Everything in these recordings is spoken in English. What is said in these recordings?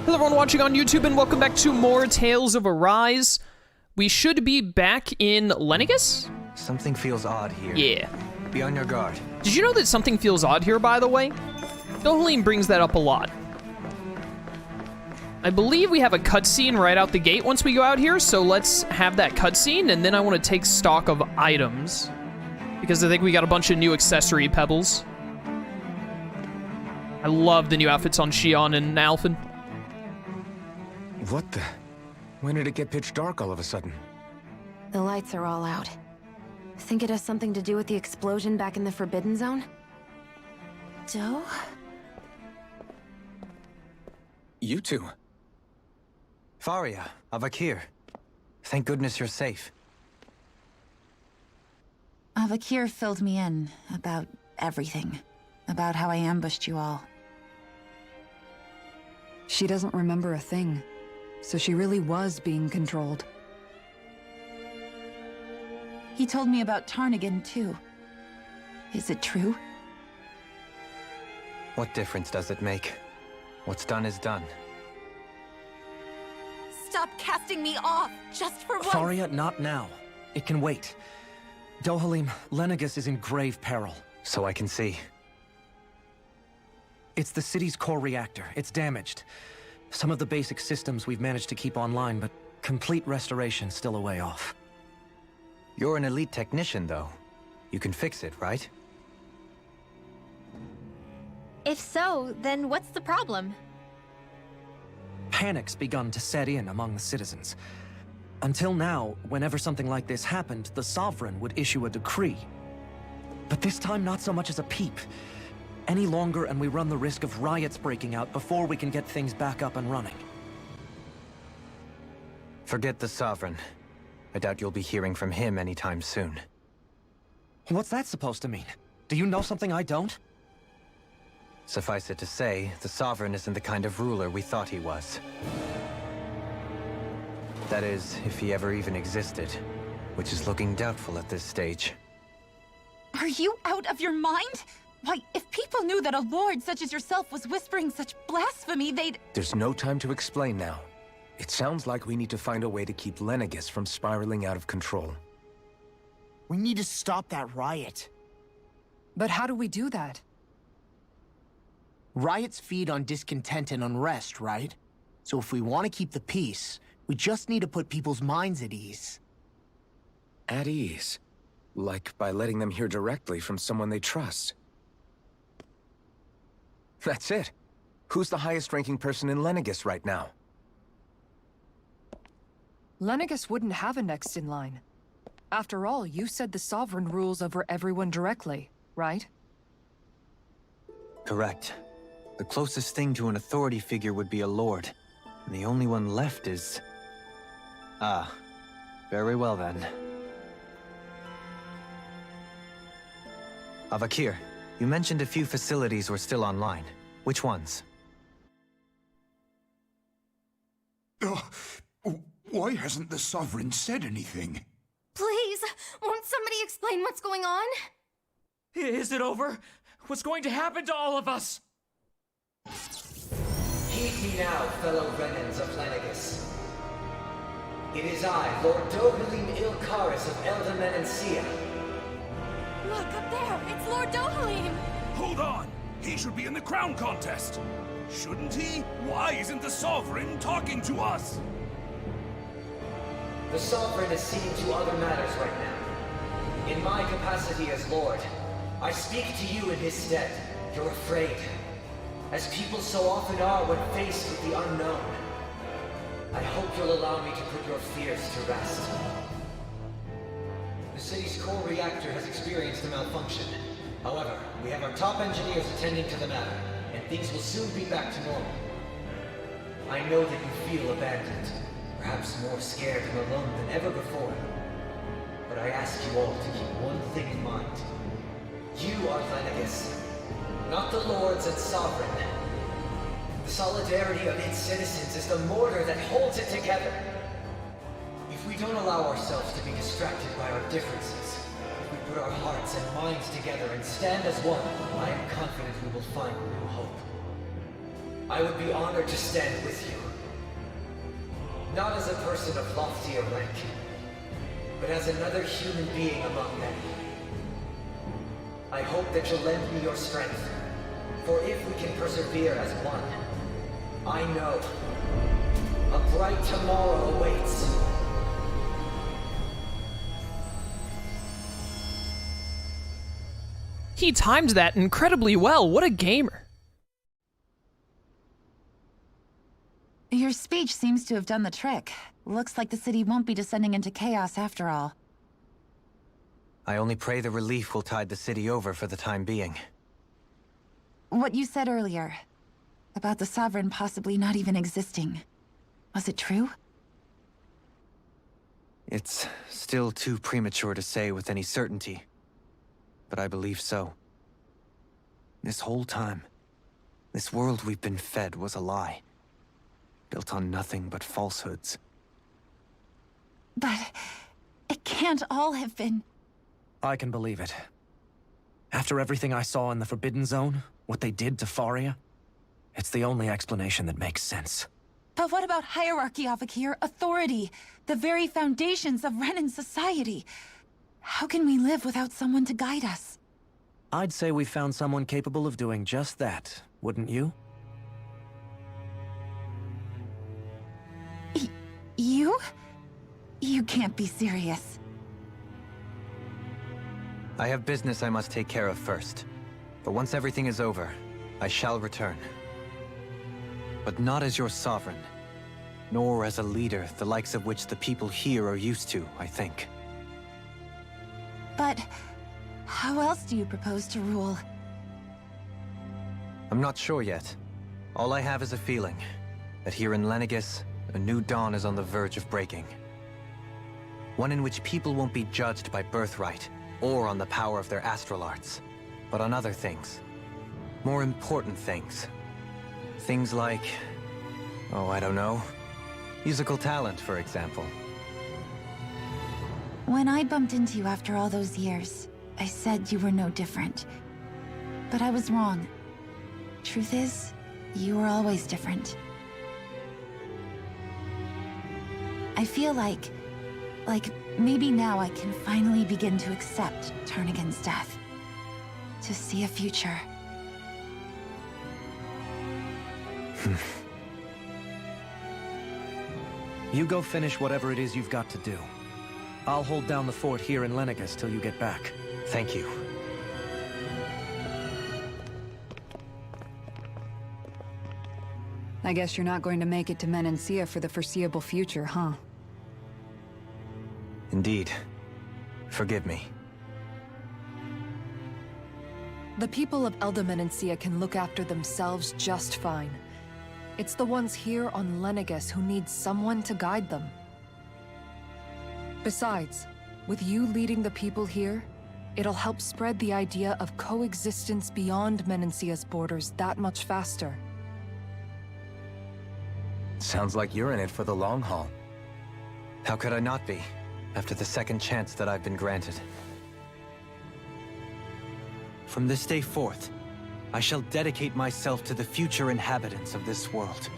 Hello everyone watching on YouTube and welcome back to more Tales of Arise. We should be back in Lennigus? Something feels odd here. Yeah. Be on your guard. Did you know that something feels odd here, by the way? Dohalim brings that up a lot. I believe we have a cutscene right out the gate once we go out here, so let's have that cutscene, and then I want to take stock of items. Because I think we got a bunch of new accessory pebbles. I love the new outfits on Shion and Alphen. What the? When did it get pitch dark all of a sudden? The lights are all out. Think it has something to do with the explosion back in the Forbidden Zone? Doe? You two. Faria, Avakir. Thank goodness you're safe. Avakir filled me in about everything. About how I ambushed you all. She doesn't remember a thing. So she really was being controlled. He told me about Tarnigan, too. Is it true? What difference does it make? What's done is done. Stop casting me off, just for once! Faria, not now. It can wait. Dohalim, Lennigus is in grave peril. So I can see. It's the city's core reactor. It's damaged. Some of the basic systems we've managed to keep online, but complete restoration's still a way off. You're an elite technician, though. You can fix it, right? If so, then what's the problem? Panic's begun to set in among the citizens. Until now, whenever something like this happened, the Sovereign would issue a decree. But this time, not so much as a peep. Any longer, and we run the risk of riots breaking out before we can get things back up and running. Forget the Sovereign. I doubt you'll be hearing from him anytime soon. What's that supposed to mean? Do you know something I don't? Suffice it to say, the Sovereign isn't the kind of ruler we thought he was. That is, if he ever even existed, which is looking doubtful at this stage. Are you out of your mind? Why, if people knew that a lord such as yourself was whispering such blasphemy, they'd... There's no time to explain now. It sounds like we need to find a way to keep Lennigus from spiraling out of control. We need to stop that riot. But how do we do that? Riots feed on discontent and unrest, right? So if we want to keep the peace, we just need to put people's minds at ease. At ease? Like by letting them hear directly from someone they trust. That's it. Who's the highest-ranking person in Lennigus right now? Lennigus wouldn't have a next in line. After all, you said the Sovereign rules over everyone directly, right? Correct. The closest thing to an authority figure would be a lord, and the only one left is... Ah, very well then. Avakir, you mentioned a few facilities were still online. Which ones? Why hasn't the Sovereign said anything? Please, won't somebody explain what's going on? Is it over? What's going to happen to all of us? Heed me now, fellow Renans of Lennigus. It is I, Lord Dohalim Ilkaris of Eldaman and Sia. Look, up there! It's Lord Dohalim! Hold on! He should be in the crown contest! Shouldn't he? Why isn't the Sovereign talking to us? The Sovereign is seeing to other matters right now. In my capacity as Lord, I speak to you in his stead. You're afraid. As people so often are when faced with the unknown. I hope you'll allow me to put your fears to rest. The city's core reactor has experienced a malfunction. However, we have our top engineers attending to the matter, and things will soon be back to normal. I know that you feel abandoned, perhaps more scared and alone than ever before. But I ask you all to keep one thing in mind. You are Lennigus, not the lords and sovereign. The solidarity of its citizens is the mortar that holds it together. If we don't allow ourselves to be distracted by our differences, if we put our hearts and minds together and stand as one, I am confident we will find new hope. I would be honored to stand with you. Not as a person of loftier rank, but as another human being among many. I hope that you'll lend me your strength, for if we can persevere as one, I know a bright tomorrow awaits. He timed that incredibly well. What a gamer. Your speech seems to have done the trick. Looks like the city won't be descending into chaos after all. I only pray the relief will tide the city over for the time being. What you said earlier, about the Sovereign possibly not even existing, was it true? It's still too premature to say with any certainty, but I believe so. This whole time, this world we've been fed was a lie, built on nothing but falsehoods. But it can't all have been... I can believe it. After everything I saw in the Forbidden Zone, what they did to Faria, it's the only explanation that makes sense. But what about hierarchy, Avakir? Authority? The very foundations of Renan society? How can we live without someone to guide us? I'd say we found someone capable of doing just that, wouldn't you? You? You can't be serious. I have business I must take care of first. But once everything is over, I shall return. But not as your sovereign, nor as a leader the likes of which the people here are used to, I think. But how else do you propose to rule? I'm not sure yet. All I have is a feeling that here in Lenegis, a new dawn is on the verge of breaking. One in which people won't be judged by birthright, or on the power of their astral arts, but on other things. More important things. Things like, oh, I don't know, musical talent, for example. When I bumped into you after all those years, I said you were no different. But I was wrong. Truth is, you were always different. I feel like maybe now I can finally begin to accept Turnagain's death. To see a future. You go finish whatever it is you've got to do. I'll hold down the fort here in Lenegis till you get back. Thank you. I guess you're not going to make it to Menancia for the foreseeable future, huh? Indeed. Forgive me. The people of Elda Menancia can look after themselves just fine. It's the ones here on Lenegis who need someone to guide them. Besides, with you leading the people here, it'll help spread the idea of coexistence beyond Menancia's borders that much faster. Sounds like you're in it for the long haul. How could I not be, after the second chance that I've been granted? From this day forth, I shall dedicate myself to the future inhabitants of this world.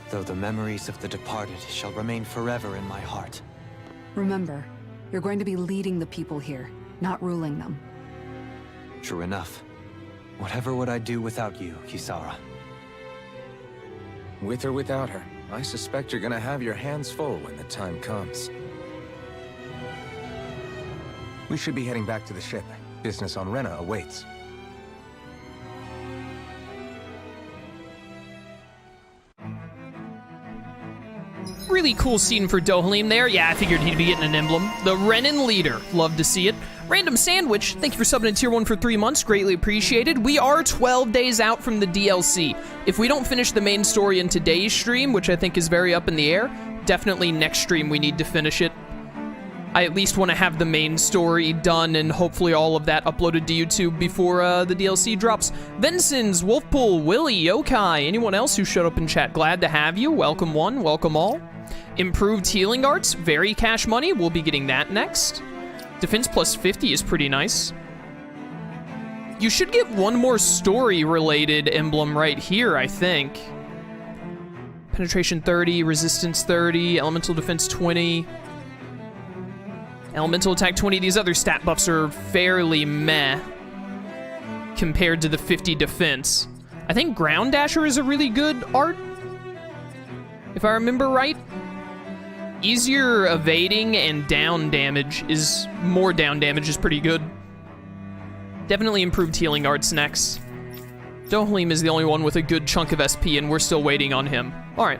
Though the memories of the departed shall remain forever in my heart. Remember, you're going to be leading the people here, not ruling them. True enough. Whatever would I do without you, Kisara? With or without her, I suspect you're gonna have your hands full when the time comes. We should be heading back to the ship. Business on Rena awaits. Really cool scene for Dohalim there. Yeah, I figured he'd be getting an emblem. The Renan leader. Love to see it. Random Sandwich, thank you for subbing to Tier 1 for 3 months. Greatly appreciated. We are 12 days out from the DLC. If we don't finish the main story in today's stream, which I think is very up in the air, definitely next stream we need to finish it. I at least want to have the main story done and hopefully all of that uploaded to YouTube before the DLC drops. Vincent's, Wolfpool, Willie, Yokai, anyone else who showed up in chat, glad to have you. Welcome one, welcome all. Improved healing arts, very cash money. We'll be getting that next. Defense plus 50 is pretty nice. You should get one more story-related emblem right here, I think. Penetration 30, resistance 30, elemental defense 20. Elemental attack 20. These other stat buffs are fairly meh compared to the 50 defense. I think Ground Dasher is a really good art, if I remember right. Easier evading and more down damage is pretty good. Definitely improved healing arts next. Dohalim is the only one with a good chunk of SP, and we're still waiting on him. All right.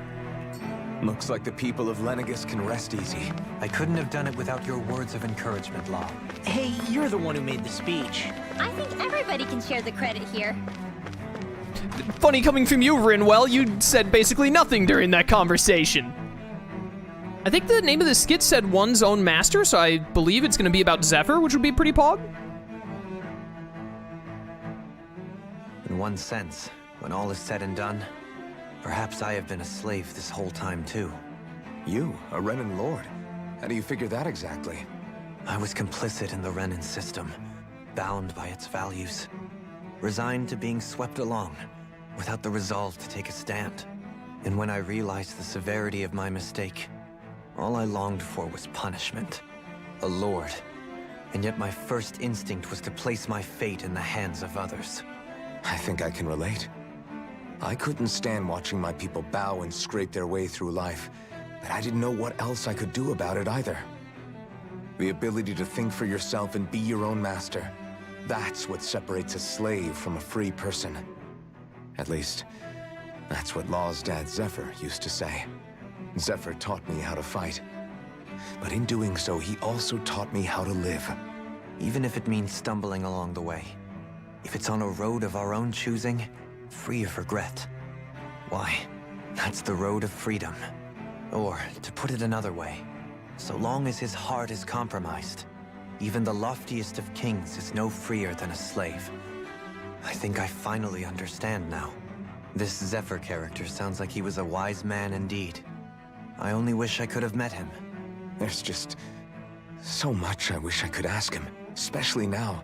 Looks like the people of Lenegis can rest easy. I couldn't have done it without your words of encouragement, Law. Hey, you're the one who made the speech. I think everybody can share the credit here. Funny coming from you, Rinwell. You said basically nothing during that conversation. I think the name of the skit said one's own master, so I believe it's going to be about Zephyr, which would be pretty pog. In one sense, when all is said and done, perhaps I have been a slave this whole time too. You, a Renan lord? How do you figure that exactly? I was complicit in the Renan system, bound by its values, resigned to being swept along, without the resolve to take a stand. And when I realized the severity of my mistake, all I longed for was punishment. A lord. And yet my first instinct was to place my fate in the hands of others. I think I can relate. I couldn't stand watching my people bow and scrape their way through life, but I didn't know what else I could do about it either. The ability to think for yourself and be your own master, that's what separates a slave from a free person. At least, that's what Law's dad Zephyr used to say. Zephyr taught me how to fight. But in doing so, he also taught me how to live. Even if it means stumbling along the way. If it's on a road of our own choosing, free of regret. Why, that's the road of freedom. Or, to put it another way, so long as his heart is compromised, even the loftiest of kings is no freer than a slave. I think I finally understand now. This Zephyr character sounds like he was a wise man indeed. I only wish I could have met him. There's just so much I wish I could ask him, especially now.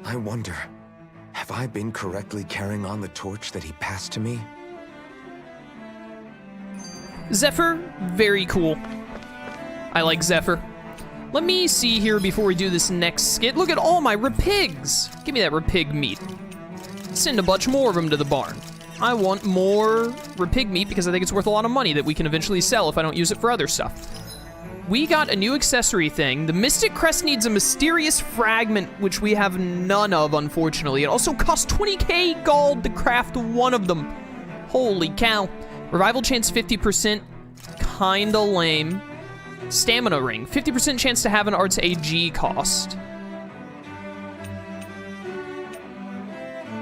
I wonder, have I been correctly carrying on the torch that he passed to me? Zephyr, very cool. I like Zephyr. Let me see here before we do this next skit. Look at all my repigs. Give me that repig meat. Send a bunch more of them to the barn. I want more repig meat because I think it's worth a lot of money that we can eventually sell if I don't use it for other stuff. We got a new accessory thing. The Mystic Crest needs a mysterious fragment, which we have none of, unfortunately. It also costs 20k gold to craft one of them. Holy cow. Revival chance 50%, kinda lame. Stamina ring, 50% chance to have an arts AG cost.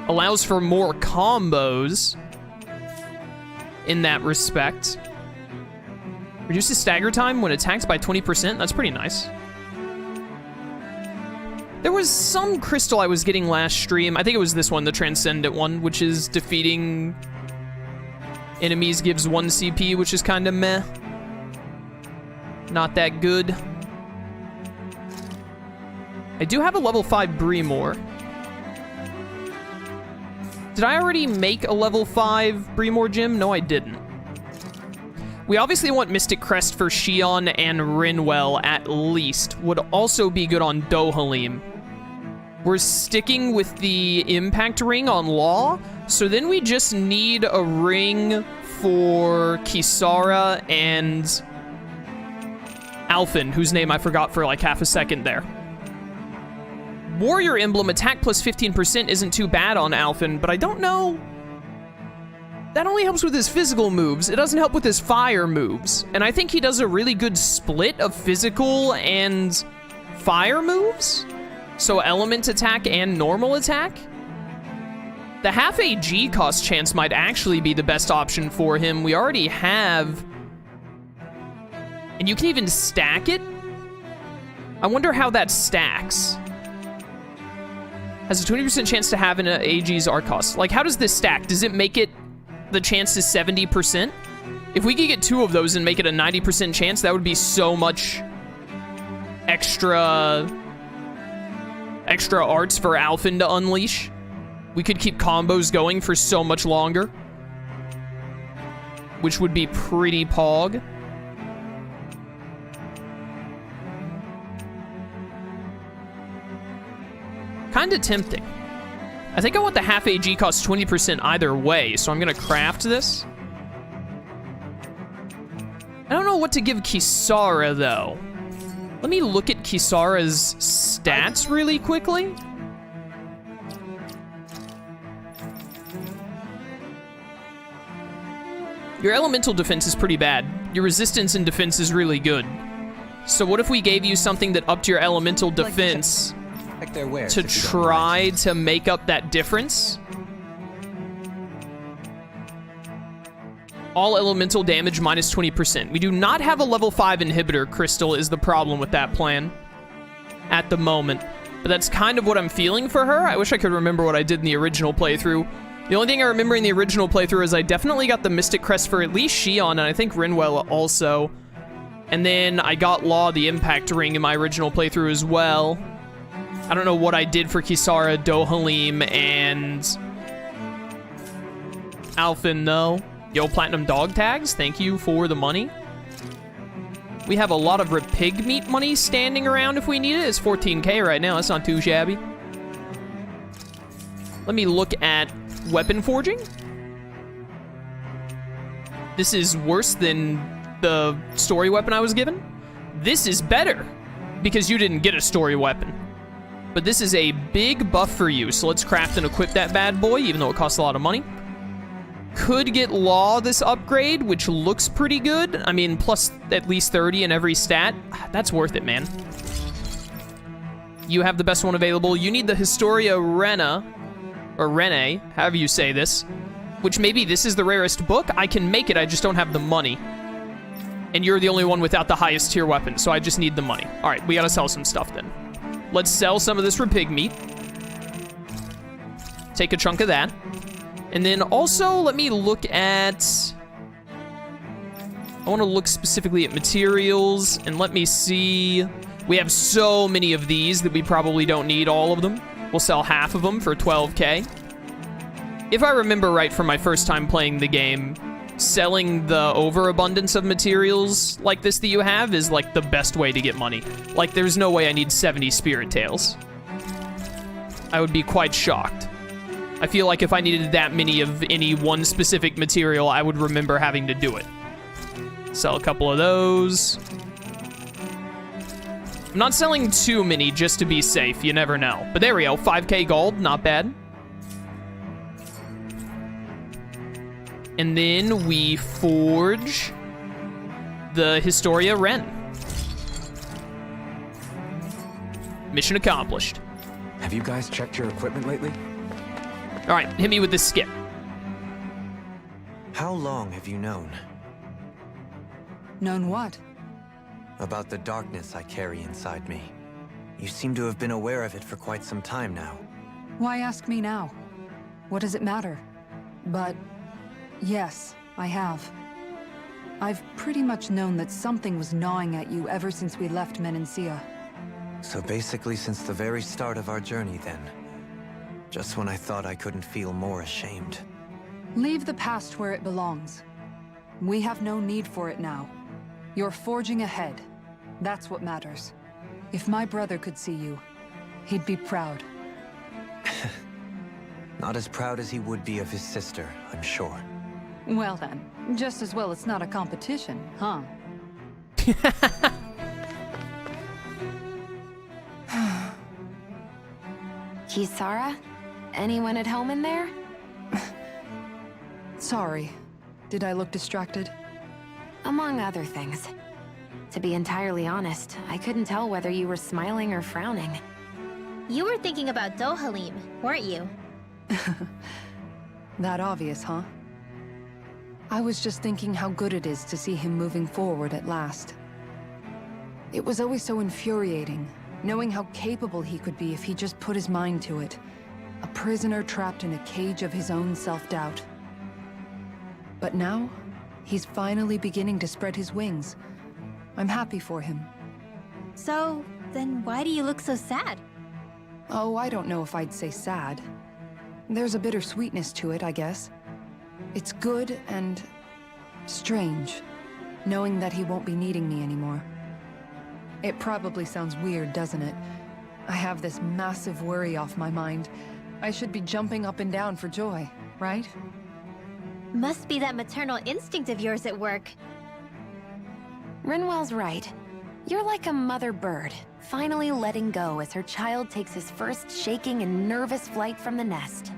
Allows for more combos in that respect. Reduces stagger time when attacked by 20%. That's pretty nice. There was some crystal I was getting last stream. I think it was this one, the Transcendent one, which is defeating enemies gives 1 CP, which is kind of meh. Not that good. I do have a level 5 Bremore. Did I already make a level 5 Bremore gym? No, I didn't. We obviously want Mystic Crest for Shion and Rinwell at least. Would also be good on Dohalim. We're sticking with the Impact Ring on Law, so then we just need a ring for Kisara and Alphen, whose name I forgot for like half a second there. Warrior Emblem attack plus 15% isn't too bad on Alphen, but I don't know. That only helps with his physical moves. It doesn't help with his fire moves. And I think he does a really good split of physical and fire moves. So element attack and normal attack. The half AG cost chance might actually be the best option for him. We already have... And you can even stack it? I wonder how that stacks. Has a 20% chance to have an AG's art cost. Like, how does this stack? Does it make it the chance is 70%? If we could get 2 of those and make it a 90% chance, that would be so much extra extra arts for Alphen to unleash. We could keep combos going for so much longer, which would be pretty pog. Kinda tempting. I think I want the half AG cost 20% either way, so I'm gonna craft this. I don't know what to give Kisara, though. Let me look at Kisara's stats really quickly. Your elemental defense is pretty bad. Your resistance and defense is really good. So what if we gave you something that upped your elemental defense to try to make up that difference? All elemental damage minus 20%. We do not have a level 5 inhibitor, Crystal, is the problem with that plan at the moment. But that's kind of what I'm feeling for her. I wish I could remember what I did in the original playthrough. The only thing I remember in the original playthrough is I definitely got the Mystic Crest for at least Shion, and I think Rinwell also. And then I got Law the Impact Ring in my original playthrough as well. I don't know what I did for Kisara, Dohalim, and Alphen, though. Yo, Platinum Dog Tags, thank you for the money. We have a lot of Repig Meat money standing around if we need it. It's 14k right now, that's not too shabby. Let me look at weapon forging. This is worse than the story weapon I was given. This is better, because you didn't get a story weapon. But this is a big buff for you, so let's craft and equip that bad boy, even though it costs a lot of money. Could get Law this upgrade, which looks pretty good. I mean, plus at least 30 in every stat. That's worth it, man. You have the best one available. You need the Historia Rena, or Rene, however you say this, which maybe this is the rarest book. I can make it, I just don't have the money. And you're the only one without the highest tier weapon, so I just need the money. All right, we gotta sell some stuff then. Let's sell some of this Repig Meat. Take a chunk of that. And then also, let me look at... I want to look specifically at materials, and let me see... We have so many of these that we probably don't need all of them. We'll sell half of them for 12k. If I remember right from my first time playing the game, selling the overabundance of materials like this that you have is like the best way to get money. Like, there's no way I need 70 Spirit Tails. I would be quite shocked. I feel like if I needed that many of any one specific material, I would remember having to do it. Sell a couple of those. I'm not selling too many just to be safe, you never know. But there we go, 5k gold, not bad. And then we forge the Historia Ren. Mission accomplished. Have you guys checked your equipment lately? All right, hit me with this skip. How long have you known? Known what? About the darkness I carry inside me. You seem to have been aware of it for quite some time now. Why ask me now? What does it matter? But yes, I have. I've pretty much known that something was gnawing at you ever since we left Menancia. So basically since the very start of our journey then. Just when I thought I couldn't feel more ashamed. Leave the past where it belongs. We have no need for it now. You're forging ahead. That's what matters. If my brother could see you, he'd be proud. Not as proud as he would be of his sister, I'm sure. Well then, just as well it's not a competition, huh? Kisara? Anyone at home in there? Sorry. Did I look distracted? Among other things. To be entirely honest, I couldn't tell whether you were smiling or frowning. You were thinking about Dohalim, weren't you? That obvious, huh? I was just thinking how good it is to see him moving forward at last. It was always so infuriating, knowing how capable he could be if he just put his mind to it. A prisoner trapped in a cage of his own self-doubt. But now, he's finally beginning to spread his wings. I'm happy for him. So, then why do you look so sad? Oh, I don't know if I'd say sad. There's a bittersweetness to it, I guess. It's good and strange, knowing that he won't be needing me anymore. It probably sounds weird, doesn't it? I have this massive worry off my mind. I should be jumping up and down for joy, right? Must be that maternal instinct of yours at work. Rinwell's right. You're like a mother bird, finally letting go as her child takes his first shaking and nervous flight from the nest.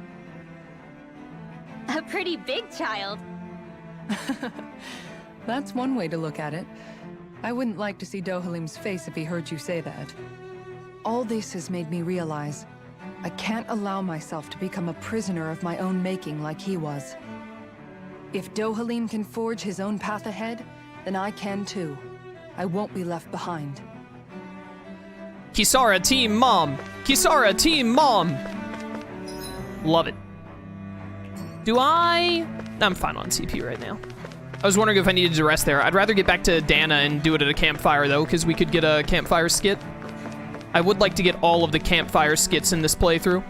A pretty big child. That's one way to look at it. I wouldn't like to see Dohalim's face if he heard you say that. All this has made me realize I can't allow myself to become a prisoner of my own making like he was. If Dohalim can forge his own path ahead, then I can too. I won't be left behind. Kisara Team Mom! Kisara Team Mom! Love it. I'm fine on CP right now. I was wondering if I needed to rest there. I'd rather get back to Dahna and do it at a campfire, though, because we could get a campfire skit. I would like to get all of the campfire skits in this playthrough.